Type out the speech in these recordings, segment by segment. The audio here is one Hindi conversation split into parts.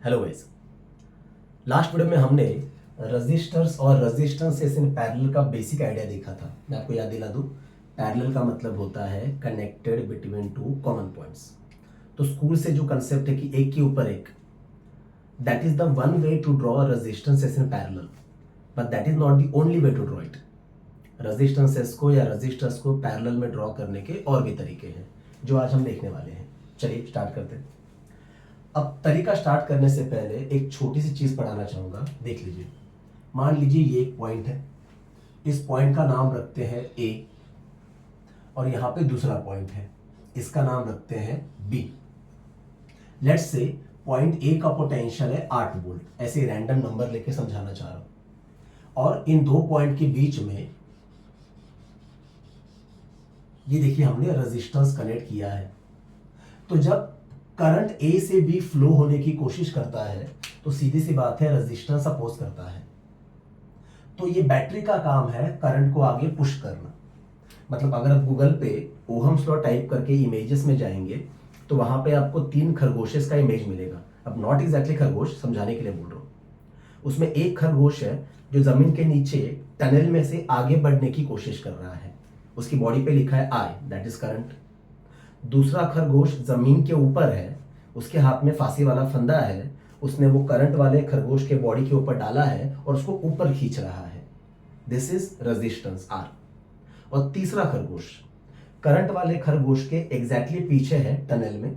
Hello guys. लास्ट वीडियो में हमने रजिस्टर्स और रेजिस्टेंसेस इन पैरेलल का बेसिक आइडिया देखा था। मैं आपको याद दिला दूं, पैरेलल का मतलब होता है connected between two common points. तो स्कूल से जो कंसेप्ट है कि एक के ऊपर एक, that is the one way to draw resistances in parallel, but that is not the only way to draw it. Resistances को या रजिस्टर्स को पैरेलल में ड्रॉ करने के और भी तरीके हैं जो आज हम देखने वाले हैं। चलिए स्टार्ट करते हैं। अब तरीका स्टार्ट करने से पहले एक छोटी सी चीज पढ़ाना चाहूंगा, देख लीजिए। मान लीजिए ये एक पॉइंट है, इस पॉइंट का नाम रखते हैं ए, और यहां पे दूसरा पॉइंट है, इसका नाम रखते हैं B. Let's say point A का पोटेंशियल है 8 वोल्ट, ऐसे रैंडम नंबर लेके समझाना चाह रहा हूं। और इन दो पॉइंट के बीच में ये देखिए हमने रेजिस्टेंस कनेक्ट किया है। तो जब करंट ए से बी फ्लो होने की कोशिश करता है तो सीधी सी बात है रेजिस्टेंस अपोज करता है। तो ये बैटरी का काम है करंट को आगे पुश करना। मतलब अगर आप गूगल पे ओहम्स लॉ टाइप करके इमेजेस में जाएंगे तो वहां पे आपको 3 खरगोशेस का इमेज मिलेगा। अब नॉट एग्जैक्टली खरगोश, समझाने के लिए बोल रहा हूं। उसमें एक खरगोश है जो जमीन के नीचे टनल में से आगे बढ़ने की कोशिश कर रहा है, उसकी बॉडी पे लिखा है आई, दैट इज करंट। दूसरा खरगोश जमीन के ऊपर है, उसके हाथ में फांसी वाला फंदा है, उसने वो करंट वाले खरगोश के बॉडी के ऊपर डाला है और उसको ऊपर खींच रहा है। This is resistance R. और तीसरा खरगोश करंट वाले खरगोश के एग्जैक्टली पीछे है टनल में,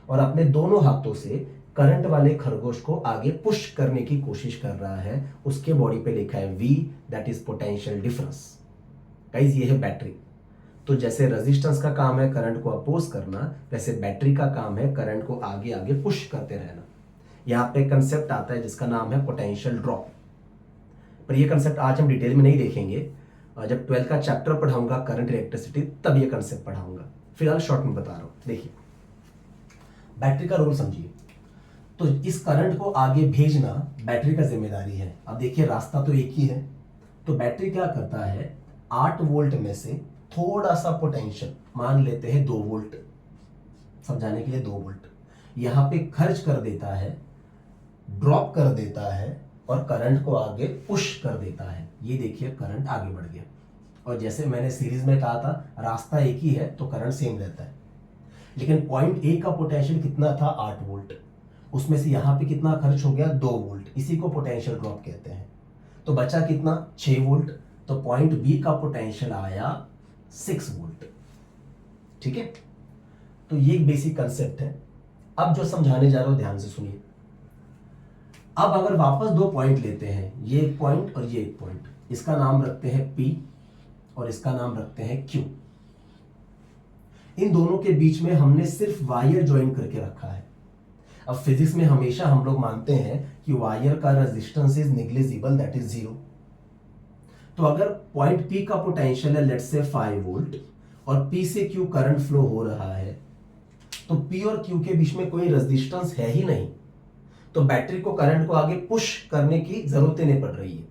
और अपने दोनों हाथों से करंट वाले खरगोश को आगे पुश करने की कोशिश कर रहा है। उसके बॉडी पे लिखा है V, that is potential difference. Guys ये है बैटरी। तो जैसे रेजिस्टेंस का काम है करंट को अपोज करना, वैसे बैटरी का काम है करंट को आगे आगे पुश करते रहना। यहाँ पे कंसेप्ट आता है जिसका नाम है पोटेंशियल ड्रॉप। पर ये कंसेप्ट आज हम डिटेल में नहीं देखेंगे, और जब 12th का चैप्टर पढ़ाऊंगा करंट इलेक्ट्रिसिटी तब ये कंसेप्ट पढ़ाऊंगा। फिलहाल शॉर्ट में बता रहा हूं। देखिए बैटरी का रोल समझिए। तो इस करंट को आगे भेजना बैटरी का जिम्मेदारी है। अब देखिए रास्ता तो एक ही है। तो बैटरी क्या करता है, 8 वोल्ट में से थोड़ा सा पोटेंशियल, मान लेते हैं 2 वोल्ट, समझाने के लिए 2 वोल्ट यहां पे खर्च कर देता है, ड्रॉप कर देता है और करंट को आगे पुश कर देता है। ये देखिए करंट आगे बढ़ गया। और जैसे मैंने सीरीज में कहा था रास्ता एक ही है तो करंट सेम रहता है। लेकिन पॉइंट ए का पोटेंशियल कितना था, 8 वोल्ट, उसमें से यहां पे कितना खर्च हो गया, 2 वोल्ट, इसी को पोटेंशियल ड्रॉप कहते हैं। तो बचा कितना, 6 वोल्ट। तो पॉइंट बी का पोटेंशियल आया 6 वोल्ट। ठीक है, तो ये एक बेसिक कंसेप्ट है। अब जो समझाने जा रहा हूं ध्यान से सुनिए। अब अगर वापस 2 पॉइंट लेते हैं, ये एक पॉइंट और ये एक पॉइंट, इसका नाम रखते हैं P और इसका नाम रखते हैं Q। इन दोनों के बीच में हमने सिर्फ वायर ज्वाइन करके रखा है। अब फिजिक्स में हमेशा हम लोग मानते हैं कि वायर का resistance is negligible, that is 0। तो अगर पॉइंट P का पोटेंशियल है लेट्स से 5 वोल्ट और P से Q करंट फ्लो हो रहा है, तो P और Q के बीच में कोई रेजिस्टेंस है ही नहीं, तो बैटरी को करंट को आगे पुश करने की जरूरत ही नहीं पड़ रही है।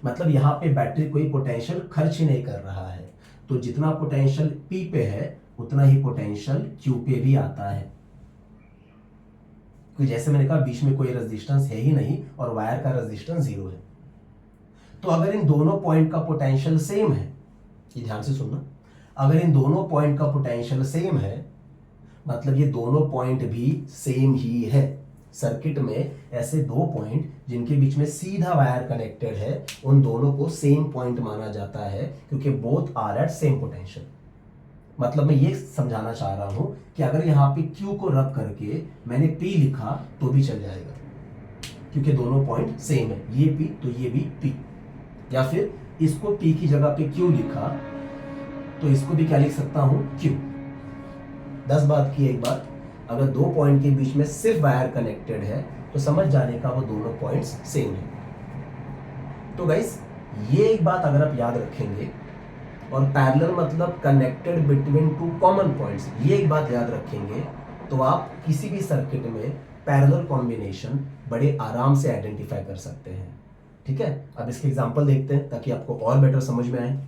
मतलब यहां पे बैटरी कोई पोटेंशियल खर्च ही नहीं कर रहा है। तो जितना पोटेंशियल P पे है उतना ही पोटेंशियल Q पे भी आता है, क्योंकि जैसे मैंने कहा बीच में कोई रेजिस्टेंस है ही नहीं और वायर का रेजिस्टेंस 0 है। तो अगर इन दोनों पॉइंट का पोटेंशियल सेम है, ये ध्यान से सुनना, अगर इन दोनों पॉइंट का पोटेंशियल सेम है मतलब ये दोनों पॉइंट भी सेम ही है। सर्किट में ऐसे 2 पॉइंट जिनके बीच में सीधा वायर कनेक्टेड है, उन दोनों को सेम पॉइंट माना जाता है क्योंकि both are at same potential. मतलब मैं ये समझाना चाह रहा हूं कि अगर यहां पे Q को रब करके मैंने P लिखा तो भी चल जाएगा, क्योंकि दोनों पॉइंट सेम है, ये P तो ये भी P। या फिर इसको P की जगह पे Q लिखा तो इसको भी क्या लिख सकता हूं, Q। 10 बात की एक बात, अगर 2 पॉइंट के बीच में सिर्फ वायर कनेक्टेड है तो समझ जाने का वो दोनों पॉइंट्स सेम है। तो गाइस ये एक बात अगर आप याद रखेंगे, और पैरेलल मतलब कनेक्टेड बिटवीन 2 कॉमन पॉइंट्स, ये एक बात याद रखेंगे तो आप किसी भी सर्किट में पैरेलल कॉम्बिनेशन बड़े आराम से आइडेंटिफाई कर सकते हैं। ठीक है, अब इसके एग्जांपल देखते हैं ताकि आपको और बेटर समझ में आए।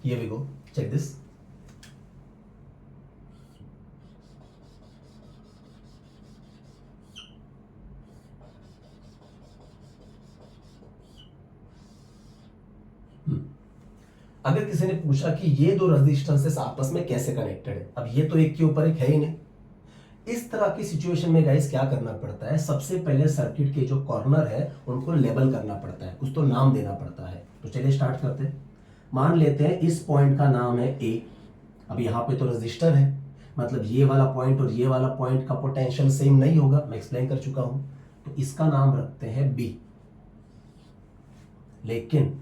Here we go. Check this. अगर किसी ने पूछा कि ये दो रेजिस्टेंसेस आपस में कैसे कनेक्टेड है, अब ये तो एक के ऊपर एक है ही नहीं, इस तरह की सिचुएशन में गाइस क्या करना पड़ता है, सबसे पहले सर्किट के जो कॉर्नर है उनको लेबल करना पड़ता है, कुछ तो नाम देना पड़ता है। तो चलिए स्टार्ट करते हैं। मान लेते हैं इस पॉइंट का नाम है ए। अब यहाँ पे तो रजिस्टर है, मतलब ये वाला पॉइंट और ये वाला पॉइंट का पोटेंशियल सेम नहीं होगा, मैं एक्सप्लेन कर चुका हूं। तो इसका नाम रखते हैं बी। लेकिन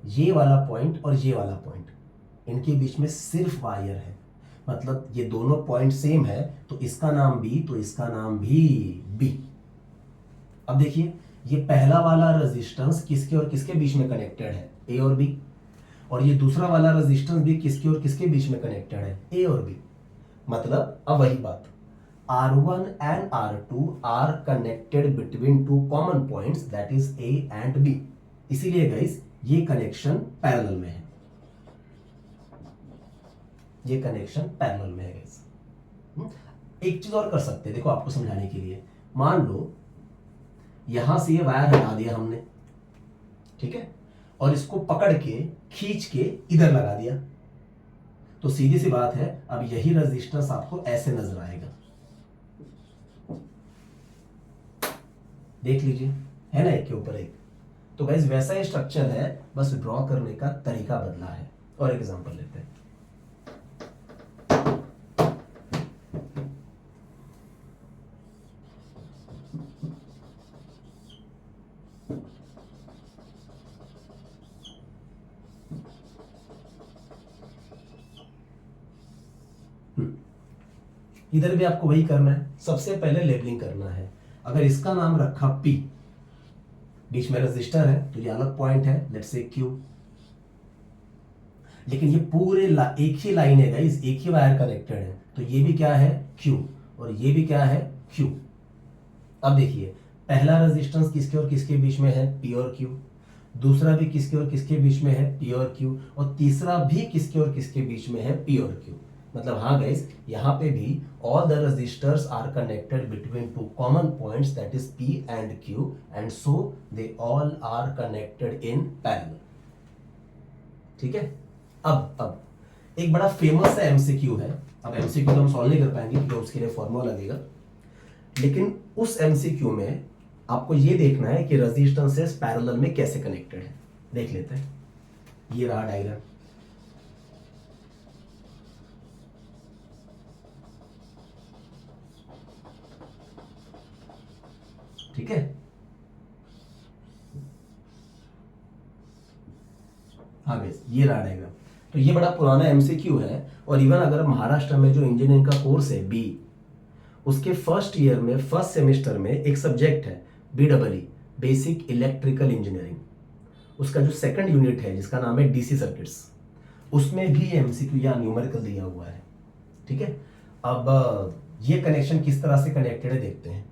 ये वाला पॉइंट और ये वाला पॉइंट, इनके बीच में सिर्फ वायर है, मतलब ये दोनों पॉइंट सेम है, तो इसका नाम बी, तो इसका नाम भी बी। अब देखिए ये पहला वाला रेजिस्टेंस किसके और किसके बीच में कनेक्टेड है, ए और बी, और ये दूसरा वाला रेजिस्टेंस भी किसके और किसके बीच में कनेक्टेड है, ए और बी। मतलब अब वही बात, R1 and R2 are connected between two common points, that is A and B. इसीलिए गाइस ये कनेक्शन पैरेलल में है, ये कनेक्शन पैरेलल में है गाइस। एक चीज और कर सकते हैं, देखो आपको समझाने के लिए, मान लो यहां से ये वायर हटा दिया हमने, ठीक है, और इसको पकड़ के खींच के इधर लगा दिया, तो सीधी सी बात है अब यही रेजिस्टेंस आपको ऐसे नजर आएगा। देख लीजिए, है ना, एक के ऊपर एक। तो गाइस वैसा ही स्ट्रक्चर है, बस ड्रॉ करने का तरीका बदला है। और एग्जांपल लेते हैं। इधर भी आपको वही करना है, सबसे पहले लेबलिंग करना है। अगर इसका नाम रखा P, बीच में रजिस्टर है तो ये अलग पॉइंट है, लेट्स से Q। लेकिन ये पूरे एक ही लाइन है गाइस, एक ही वायर कनेक्टेड है, तो ये भी क्या है Q और ये भी क्या है Q। अब देखिए पहला रेजिस्टेंस किसके और किसके बीच में है, P और Q, दूसरा भी किसके और किसके बीच में है, P और Q, और तीसरा भी किसके और किसके बीच में है, P और Q। मतलब हाँ गाइस, यहाँ पे भी all the registers are connected between two common points, that is P and Q, and so they all are connected in parallel. ठीक है। अब एक बड़ा फेमस है एमसीक्यू है, अब एमसीक्यू तो हम सॉल्व नहीं कर पाएंगे क्योंकि उसके लिए फॉर्मूला लगेगा, लेकिन उस एमसीक्यू में आपको ये देखना है कि रेजिस्टेंसेस पैरेलल में कैसे कनेक्टेड है। देख लेते हैं, ये रहा डायग्राम। ठीक है, हाँ गाइस ये रहा डायग्राम। तो ये बड़ा पुराना एमसीक्यू है, और इवन अगर महाराष्ट्र में जो इंजीनियरिंग का कोर्स है बी, उसके फर्स्ट ईयर में फर्स्ट सेमेस्टर में एक सब्जेक्ट है BEE, बेसिक इलेक्ट्रिकल इंजीनियरिंग, उसका जो सेकंड यूनिट है जिसका नाम है डीसी सर्किट्स, उसमें भी एमसीक्यू या न्यूमेरिकल दिया हुआ है। ठीक है, अब ये कनेक्शन किस तरह से कनेक्टेड है देखते हैं।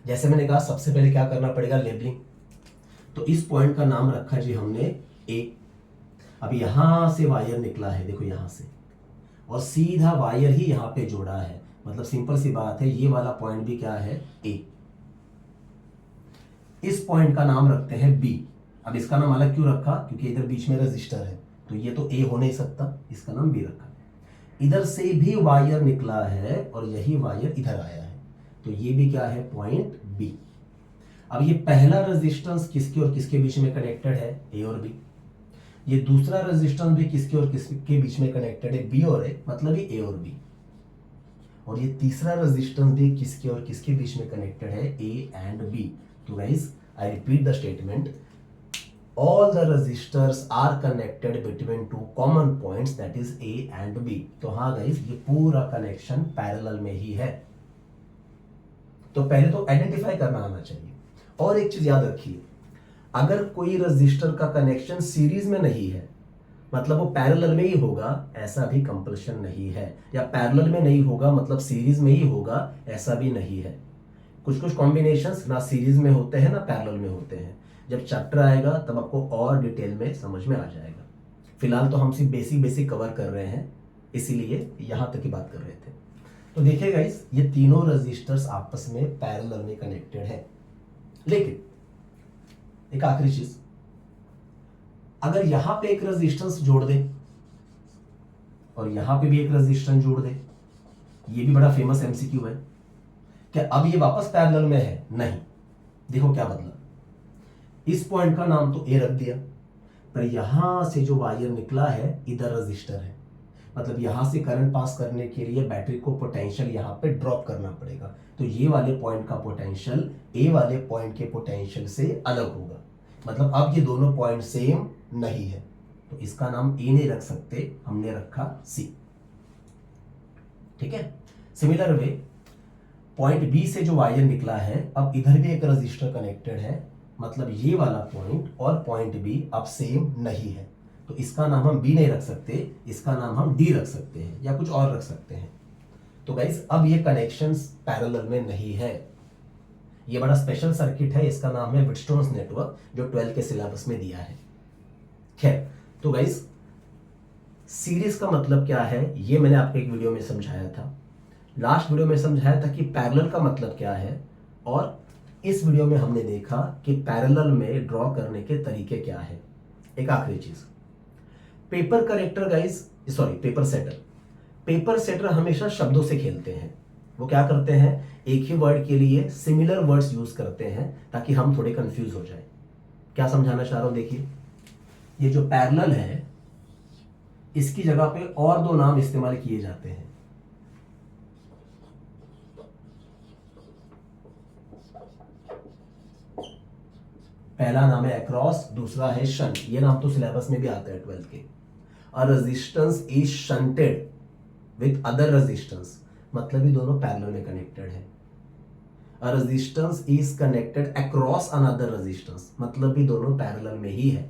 जैसे मैंने कहा सबसे पहले क्या करना पड़ेगा, लेबलिंग। तो इस पॉइंट का नाम रखा जी हमने ए। अब यहां से वायर निकला है, देखो यहां से, और सीधा वायर ही यहां पे जोड़ा है, मतलब सिंपल सी बात है, ये वाला पॉइंट भी क्या है, ए। इस पॉइंट का नाम रखते हैं बी। अब इसका नाम अलग क्यों रखा, क्योंकि इधर बीच में रजिस्टर है, तो ये तो ए हो नहीं सकता, इसका नाम बी रखा। इधर से भी वायर निकला है और यही वायर इधर आया है, तो ये भी क्या है, पॉइंट बी। अब ये पहला रेजिस्टेंस किसके और किसके बीच में कनेक्टेड है, ए और बी। ये दूसरा रेजिस्टेंस भी किसके और किसके बीच में कनेक्टेड है, बी और ए, मतलब ये ए और बी। और ये तीसरा रेजिस्टेंस भी किसके और किसके बीच में कनेक्टेड है, ए एंड बी। तो guys I repeat the statement, all the resistors are connected between two common points, that is A and B। तो हाँ गाइस ये पूरा कनेक्शन पैरेलल में ही है। तो पहले तो आइडेंटिफाई करना आना चाहिए। और एक चीज याद रखिए, अगर कोई रजिस्टर का कनेक्शन सीरीज में नहीं है, मतलब वो पैरेलल में ही होगा, ऐसा भी कंपल्शन नहीं है, या पैरेलल में नहीं होगा मतलब सीरीज में ही होगा, ऐसा भी नहीं है। कुछ कुछ कॉम्बिनेशंस ना सीरीज में होते हैं ना पैरेलल में होते हैं। जब चैप्टर आएगा तब आपको और डिटेल में समझ में आ जाएगा। फिलहाल तो हम सिर्फ बेसिक कवर कर रहे हैं, इसीलिए यहां तक की बात कर रहे थे। तो देखिए गाइस, ये तीनों रजिस्टर्स आपस में पैरेलल में कनेक्टेड है। लेकिन एक आखिरी चीज, अगर यहां पे एक रेजिस्टेंस जोड़ दे और यहां पे भी एक रेजिस्टेंस जोड़ दे, ये भी बड़ा फेमस एमसीक्यू है, क्या अब ये वापस पैरेलल में है? नहीं। देखो क्या बदला, इस पॉइंट का नाम तो ए रख दिया, पर यहां से जो वायर निकला है इधर रजिस्टर है, मतलब यहां से करंट पास करने के लिए बैटरी को पोटेंशियल यहां पे ड्रॉप करना पड़ेगा। तो ये वाले पॉइंट का पोटेंशियल ए वाले पॉइंट के पोटेंशियल से अलग होगा, मतलब अब ये दोनों पॉइंट सेम नहीं है। तो इसका नाम ए नहीं रख सकते, हमने रखा सी। ठीक है। सिमिलर वे पॉइंट बी से जो वायर निकला है, अब इधर भी एक रजिस्टर कनेक्टेड है, मतलब ये वाला पॉइंट और पॉइंट बी अब सेम नहीं है। तो इसका नाम हम बी नहीं रख सकते, इसका नाम हम डी रख सकते हैं या कुछ और रख सकते हैं। तो गाइस, अब ये कनेक्शंस पैरेलल में नहीं है। ये बड़ा स्पेशल सर्किट है, इसका नाम है व्हीटस्टोन्स नेटवर्क, जो 12 के सिलेबस में दिया है। खैर, तो गाइस सीरीज का मतलब क्या है, ये मैंने आपको एक वीडियो में समझाया था। लास्ट वीडियो में समझाया था कि पैरेलल का मतलब क्या है, और इस वीडियो में हमने देखा कि पैरेलल में ड्रॉ करने के तरीके क्या है। एक आखिरी चीज, paper character guys, sorry paper setter हमेशा शब्दों से खेलते हैं। वो क्या करते हैं, एक ही वर्ड के लिए सिमिलर वर्ड्स यूज करते हैं ताकि हम थोड़े कंफ्यूज हो जाए। क्या समझाना चाह रहा हूं, देखिए ये जो पैरेलल है, इसकी जगह पे और दो नाम इस्तेमाल किए जाते हैं। पहला नाम है अक्रॉस, दूसरा है शंट। ये नाम तो सिलेबस में भी आता है 12 के। A resistance is shunted with other resistance, मतलब ये दोनों पैरेलल में कनेक्टेड है। A resistance is connected across another resistance, मतलब भी दोनों पैरेलल में ही है।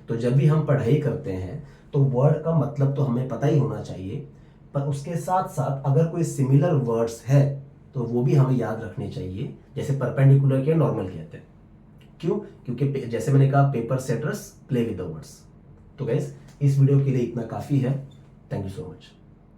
तो जब भी हम पढ़ाई करते हैं तो वर्ड का मतलब तो हमें पता ही होना चाहिए, पर उसके साथ साथ अगर कोई सिमिलर वर्ड्स है तो वो भी हमें याद रखने चाहिए, जैसे परपेंडिकुलर के नॉर्मल कहते हैं। क्यों? क्योंकि जैसे मैंने कहा, paper setters play with the words. तो गाइस, इस वीडियो के लिए इतना काफी है। Thank you so much.